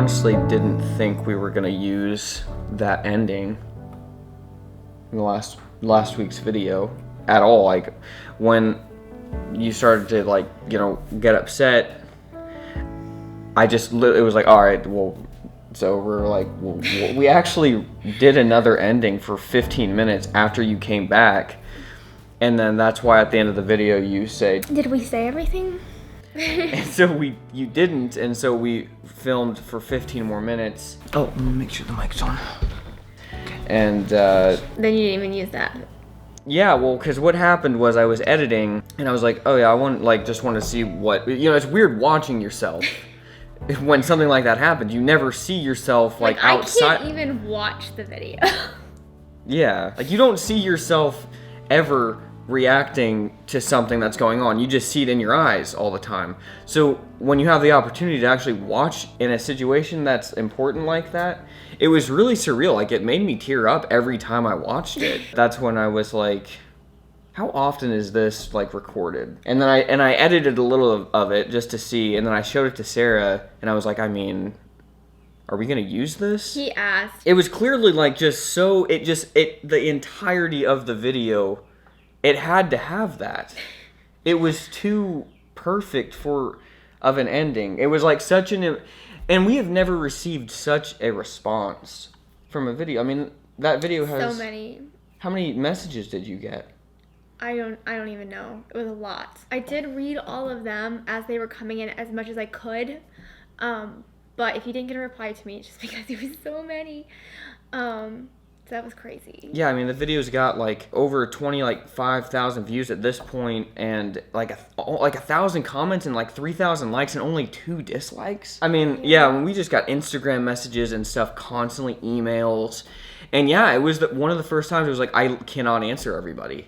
honestly didn't think we were gonna use that ending in the last week's video at all. Like, when you started to, like, you know, get upset, it was like, all right, well, it's over. Like, we actually did another ending for 15 minutes after you came back, and then that's why at the end of the video you say, Did we say everything? and so you didn't, and so we filmed for 15 more minutes. Oh, let me make sure the mic's on. And Then you didn't even use that. yeah, well, because what happened was I was editing, and I was like, oh yeah, just want to see what, you know, it's weird watching yourself. When something like that happens, you never see yourself like outside. I can't even watch the video. Yeah, like you don't see yourself ever reacting to something that's going on. You just see it in your eyes all the time. So when you have the opportunity to actually watch in a situation that's important like that, it was really surreal. Like, it made me tear up every time I watched it. That's when I was like, how often is this like recorded? And then I edited a little of it just to see, and then I showed it to Sarah, and I was like, I mean, are we gonna use this? He asked. It was clearly like the entirety of the video, it had to have that. It was too perfect of an ending. It was like and we have never received such a response from a video. I mean, that video has so many. How many messages did you get? I don't even know. It was a lot. I did read all of them as they were coming in as much as I could. But if you didn't get a reply to me, it's just because it was so many. So that was crazy. Yeah, I mean, the video's got like over 5,000 views at this point, and like 1,000 comments and like 3,000 likes and only 2 dislikes. I mean, yeah, when we just got Instagram messages and stuff constantly, emails, and yeah, it was one of the first times it was like, I cannot answer everybody.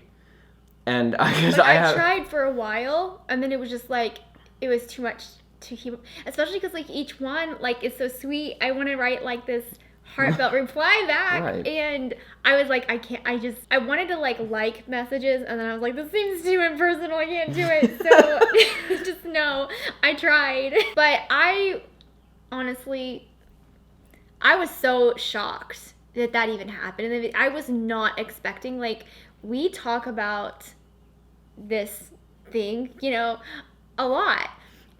And I tried for a while, and then it was just like, it was too much to keep, especially because like each one like is so sweet. I want to write like this heartfelt reply back, right. And I was like, I wanted to like messages, and then I was like, this seems too impersonal, I can't do it. So just no, I tried, but I honestly, I was so shocked that even happened, and I was not expecting, like, we talk about this thing, you know, a lot,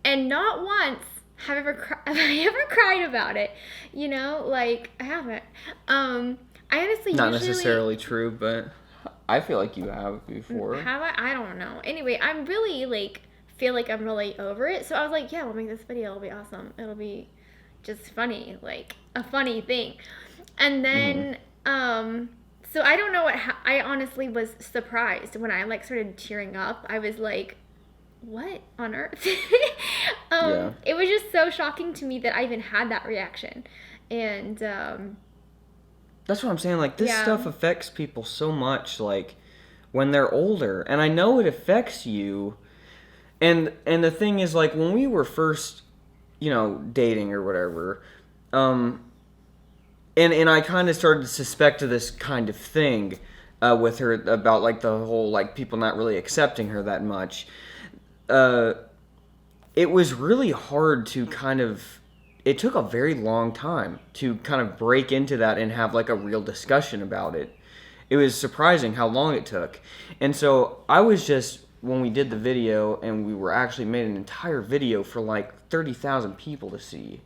and not once have I ever cried about it, you know, like, I haven't. I honestly not necessarily true, but I feel like you have before. Have I? I don't know. Anyway, I'm really feel like I'm really over it, so I was like, yeah, we'll make this video, it'll be awesome, it'll be just funny, like a funny thing. And then so I don't know I honestly was surprised when I started tearing up. I was like, what on earth? Yeah. It was just so shocking to me that I even had that reaction. And that's what I'm saying. Like, this stuff affects people so much, like, when they're older. And I know it affects you. And the thing is, like, when we were first, you know, dating or whatever, and I kind of started to suspect of this kind of thing with her about, like, the whole, like, people not really accepting her that much. It was really hard to it took a very long time to kind of break into that and have like a real discussion about it. It was surprising how long it took. And so I was just, when we did the video and we were actually made an entire video for like 30,000 people to see,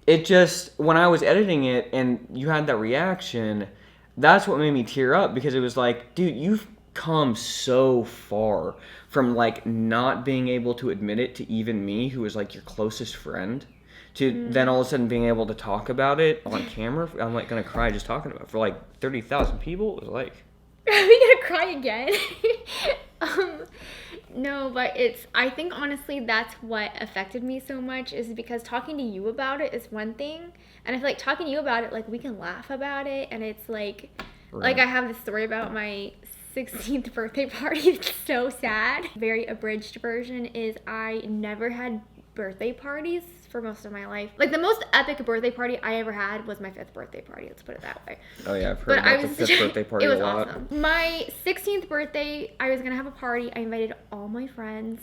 it just, when I was editing it and you had that reaction, that's what made me tear up, because it was like, dude, you've come so far from like not being able to admit it to even me, who was like your closest friend, to then all of a sudden being able to talk about it on camera. I'm like gonna cry just talking about it for like 30,000 people. It was like, are we gonna cry again? No, but I think honestly that's what affected me so much, is because talking to you about it is one thing, and I feel like talking to you about it, like, we can laugh about it, and it's like, right. Like, I have this story about my 16th birthday party. It's so sad. Very abridged version is I never had birthday parties for most of my life. Like, the most epic birthday party I ever had was my 5th birthday party. Let's put it that way. Oh yeah, I've heard about the 5th birthday party a lot. It was awesome. My 16th birthday, I was gonna have a party. I invited all my friends,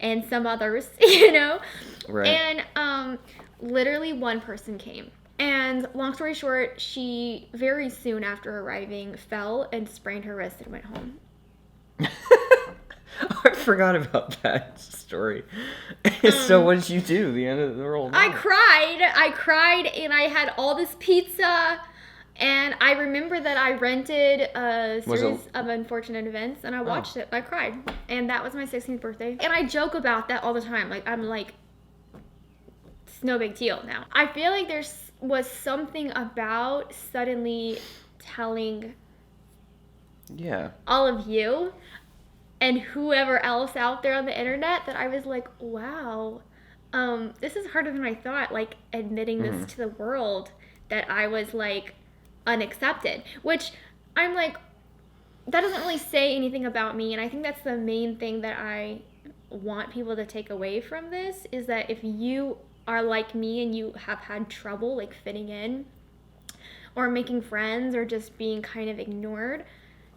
and some others, you know? Right. And literally one person came. And long story short, she very soon after arriving fell and sprained her wrist and went home. I forgot about that story. So what did you do? The end of the world. I cried, and I had all this pizza. And I remember that I rented a series of unfortunate events, and I watched it. I cried, and that was my 16th birthday. And I joke about that all the time. Like, I'm like, it's no big deal now. I feel like there was something about suddenly telling all of you and whoever else out there on the internet that I was like, wow, this is harder than I thought. Like, admitting this to the world, that I was like unaccepted, which I'm like, that doesn't really say anything about me. And I think that's the main thing that I want people to take away from this, is that if you are like me and you have had trouble like fitting in or making friends or just being kind of ignored,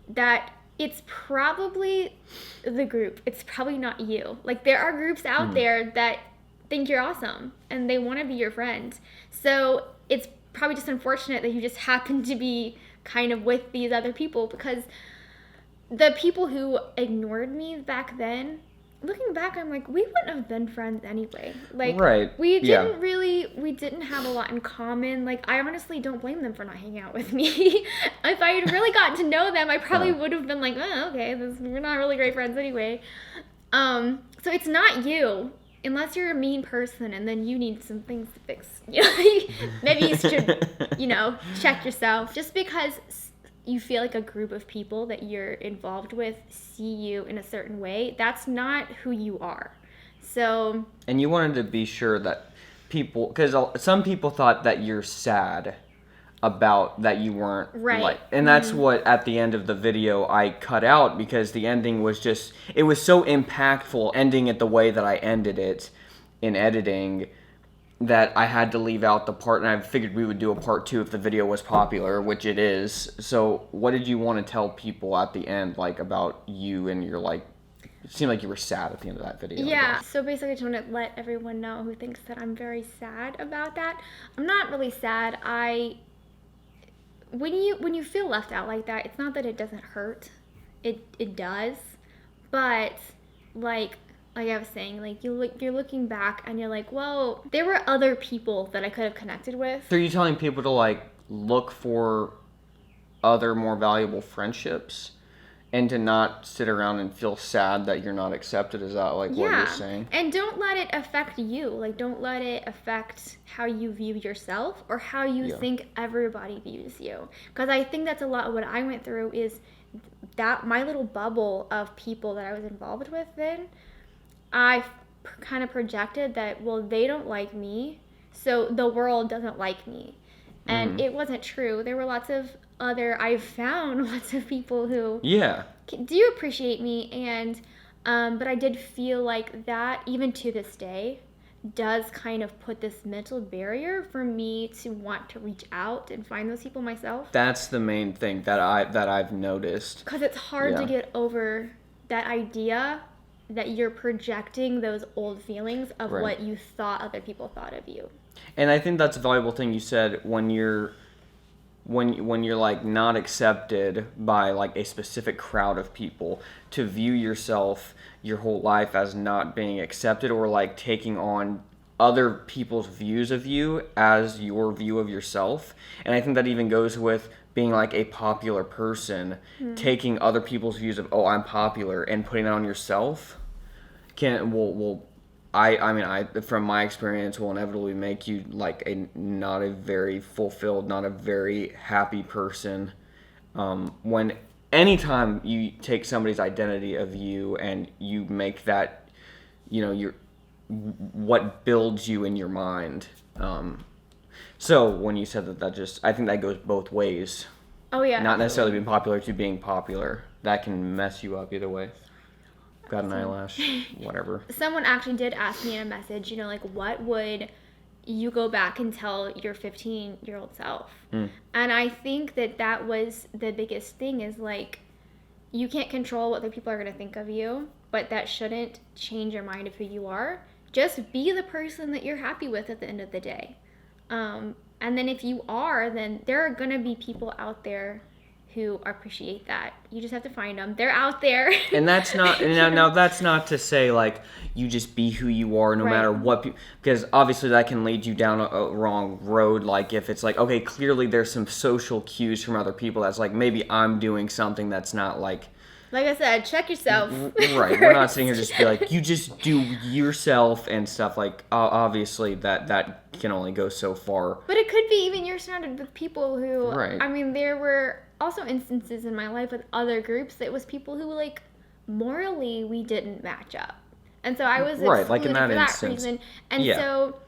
that it's probably the group. It's probably not you. Like, there are groups out there that think you're awesome and they want to be your friend. So it's probably just unfortunate that you just happen to be kind of with these other people, because the people who ignored me back then, looking back, I'm like, we wouldn't have been friends anyway. Like, we didn't have a lot in common. Like, I honestly don't blame them for not hanging out with me. If I had really gotten to know them, I probably would have been like, oh, okay, we're not really great friends anyway. So it's not you. Unless you're a mean person and then you need some things to fix. Maybe you should, check yourself. Just because you feel like a group of people that you're involved with see you in a certain way, that's not who you are. So. And you wanted to be sure that people, because some people thought that you're sad about that you weren't right, and that's what at the end of the video I cut out, because the ending was just, it was so impactful ending it the way that I ended it in editing, that I had to leave out the part, and I figured we would do a part 2 if the video was popular, which it is. So what did you want to tell people at the end, like, about you and your, like, it seemed like you were sad at the end of that video. Yeah, so basically I just want to let everyone know who thinks that I'm very sad about that. I'm not really sad. When you feel left out like that, it's not that it doesn't hurt. It does. But like I was saying, like you're looking back and you're like, well, there were other people that I could have connected with. So are you telling people to like look for other more valuable friendships and to not sit around and feel sad that you're not accepted? Is that like what you're saying? And don't let it affect you. Like, don't let it affect how you view yourself or how you think everybody views you. Because I think that's a lot of what I went through, is that my little bubble of people that I was involved with then, I kind of projected that, well, they don't like me, so the world doesn't like me. And it wasn't true. There were I've found lots of people who do appreciate me, and but I did feel like that, even to this day, does kind of put this mental barrier for me to want to reach out and find those people myself. That's the main thing that I've noticed. Because it's hard to get over that idea that you're projecting those old feelings of what you thought other people thought of you. And I think that's a valuable thing you said, when you're like not accepted by like a specific crowd of people, to view yourself your whole life as not being accepted, or like taking on other people's views of you as your view of yourself. And I think that even goes with being like a popular person, taking other people's views of, oh, I'm popular, and putting that on yourself I mean, from my experience, will inevitably make you like not a very fulfilled, not a very happy person. Anytime you take somebody's identity of you and you make that, what builds you in your mind. So when you said that I think that goes both ways. Oh yeah. Not necessarily being popular to being popular. That can mess you up either way. Got an eyelash, whatever. Someone actually did ask me in a message, like, what would you go back and tell your 15-year-old self? And I think that was the biggest thing, is like, you can't control what the people are going to think of you, but that shouldn't change your mind of who you are. Just be the person that you're happy with at the end of the day. And then if you are, then there are going to be people out there who appreciate that. You just have to find them. They're out there. And that's not, now that's not to say, like, you just be who you are no matter what, because obviously that can lead you down a wrong road. Like, if it's like, okay, clearly there's some social cues from other people that's like, maybe I'm doing something that's not like I said, check yourself. Right. We're not sitting here just be like, you just do yourself and stuff. Like, obviously that can only go so far. But it could be even you're surrounded with people who, right. I mean, there were also instances in my life with other groups that was people who, like, morally we didn't match up. And so I was excluded like in that for that instance. reason. And so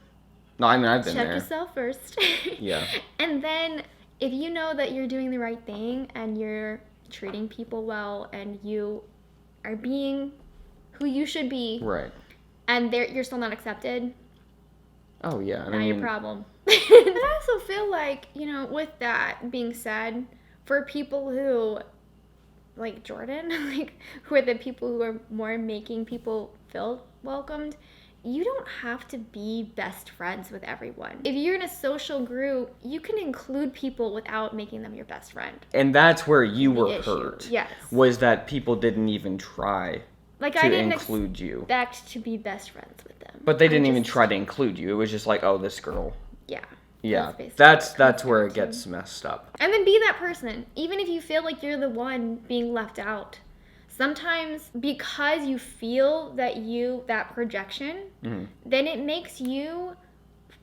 no, I mean, I've been check there. yourself first. Yeah. And then if you know that you're doing the right thing and you're treating people well and you are being who you should be, right, and you're still not accepted, oh yeah, not your problem. But I also feel like, you know, with that being said, for people who like Jordan, like who are the people who are more making people feel welcomed, you don't have to be best friends with everyone. If you're in a social group, you can include people without making them your best friend. And that's where you were hurt. Yes. Was that people didn't even try like, to I didn't include you. expect to be best friends with them. But they didn't even try to include you. It was just like, oh, this girl. Yeah. Yeah. That's where it gets messed up. And then be that person. Even if you feel like you're the one being left out. Sometimes because you feel that projection, then it makes you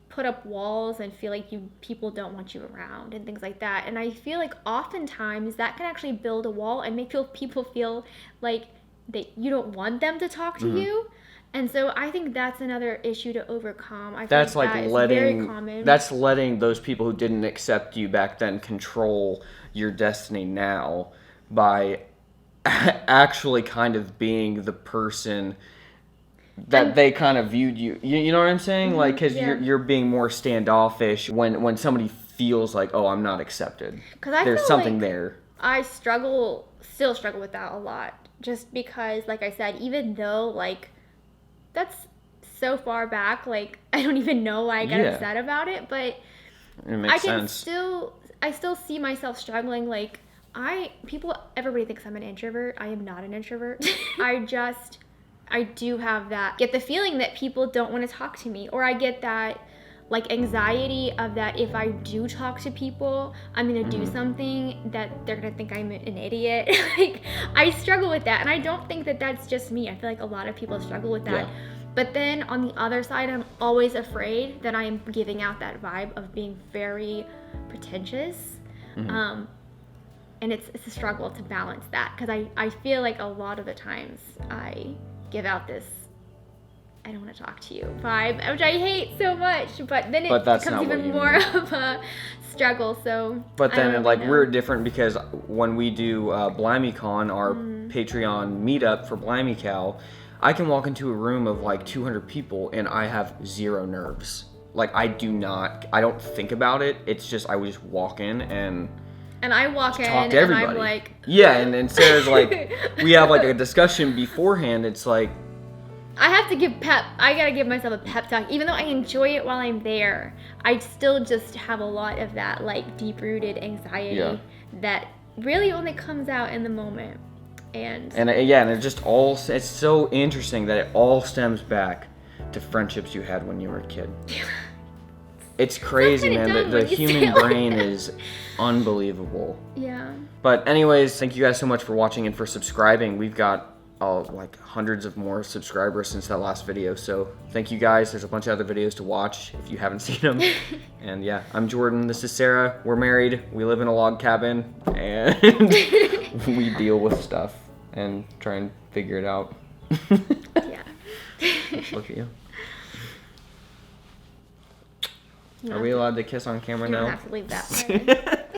put up walls and feel like people don't want you around and things like that. And I feel like oftentimes that can actually build a wall and make people feel like you don't want them to talk to you. And so I think that's another issue to overcome. I that's feel like that letting, is very common. That's letting those people who didn't accept you back then control your destiny now by actually kind of being the person that they kind of viewed you. You know what I'm saying? Like, because you're being more standoffish when somebody feels like, oh, I'm not accepted. There's something there. I still struggle with that a lot. Just because, like I said, even though, like, that's so far back, like, I don't even know why I got upset about it, but it makes sense. I still see myself struggling, like, everybody thinks I'm an introvert. I am not an introvert. I do have get the feeling that people don't want to talk to me, or I get that, like, anxiety of that if I do talk to people, I'm going to do something that they're going to think I'm an idiot. Like, I struggle with that, and I don't think that that's just me. I feel like a lot of people struggle with that. Yeah. But then on the other side, I'm always afraid that I am giving out that vibe of being very pretentious. And it's a struggle to balance that, because I feel like a lot of the times I give out this I don't want to talk to you vibe, which I hate so much, but then it becomes even more of a struggle. So but then we're different, because when we do BlimeyCon, our Patreon meetup for BlimeyCal, I can walk into a room of like 200 people and I have zero nerves. Like, I don't think about it. It's just, I would just walk in and I walk in talk to everybody. And I'm like, yeah, and Sarah's like, we have like a discussion beforehand. It's like, I have to I gotta give myself a pep talk. Even though I enjoy it while I'm there, I still just have a lot of that, like, deep-rooted anxiety that really only comes out in the moment. And it just it's so interesting that it all stems back to friendships you had when you were a kid. It's crazy, man. The human brain is unbelievable. Yeah. But anyways, thank you guys so much for watching and for subscribing. We've got like hundreds of more subscribers since that last video. So thank you guys. There's a bunch of other videos to watch if you haven't seen them. And yeah, I'm Jordan. This is Sarah. We're married. We live in a log cabin. And we deal with stuff and try and figure it out. Yeah. Look at you. Are we allowed to kiss on camera now? You don't have to leave that part.